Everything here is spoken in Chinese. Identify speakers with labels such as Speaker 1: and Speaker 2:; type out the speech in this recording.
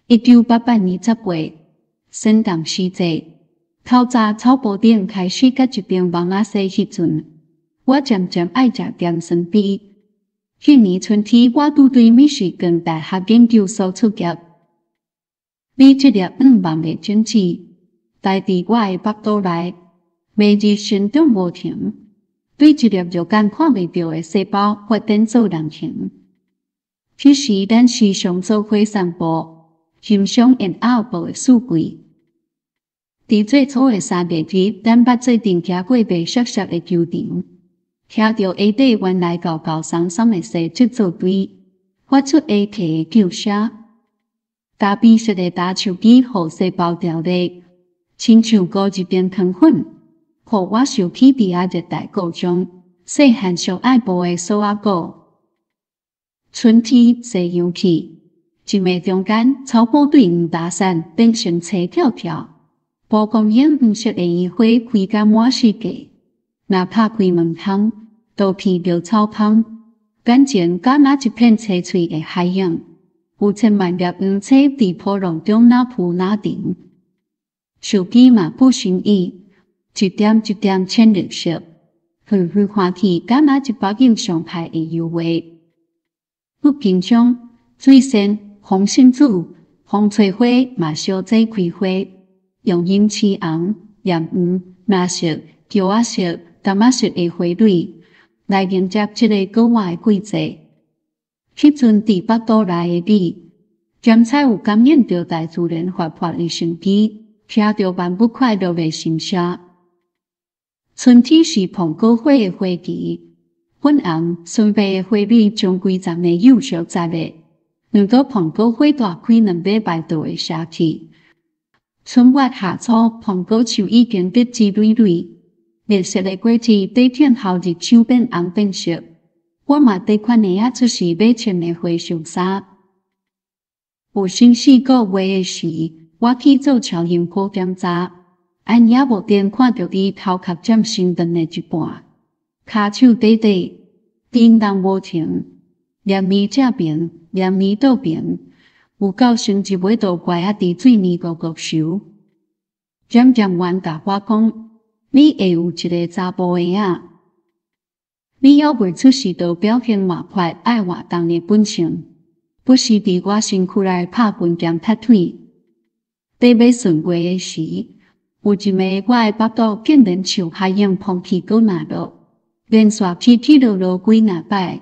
Speaker 1: 1988年10月，圣诞时节，透早草埔顶开始甲一边网仔西迄阵，我渐渐爱食点心饼。去年春天，我拄对美术跟大学研究所出业，美这粒望的种子，待伫我的腹肚内，每日生长无停。对一粒肉眼看袂到的细胞发展做人形。彼时，咱时常做伙散步，欣赏沿后部的四季。伫最初的3月日，咱捌做阵行过白雪雪的球场，听到下底原来高高松松的细竹作堆，发出下体的叫声。咖啡色的打球机互细胞条列，亲像高一边糖粉，互我想起伫热带国中细汉上爱捕的锁仔鼓。春天西洋气，一暝中间，草埔对黄大山变成青跳跳，蒲公英黄色的烟花开甲满世界。若拍开门窗，都片着草芳，眼前敢若一片青翠的海洋，有千万粒黄彩伫波浪中哪浮哪停。手机嘛不寻意，一点一点浅绿色，远远看去敢若一把景上海的油画。不平常，水仙、红心子、红翠花嘛相继开花，用银青红、艳黄、蓝色、橘仔色、淡仔色的花蕊来迎接这个国外的季节。迄阵伫腹肚内的你，检采有感染到大自然活泼的生机，听到万物快乐的心声。春天是蓬果花的花期。粉红、纯白的花蕊将规站的幼小摘的，两朵蓬果花大开2尾摆倒的夏气。春末夏初，蓬果树已经结枝累累，绿色的果子底片后日像变红变色。我嘛伫款年仔出世买穿的花上衫。有3、4个月的时，我去做超音波检查，按也无电看到你头壳占身长的一半。骹手短短，叮当无停，连面正平，连面倒平，有够像一尾倒怪啊！伫水面咕咕游。渐渐员甲我讲，你会有一个查甫的仔，你还袂出世就表现活泼爱活动的本性，不时伫我身躯内拍拳兼踢腿。在要顺月的时，有一暝我的腹肚竟然像海洋澎起过那落。连续起起落落几若摆，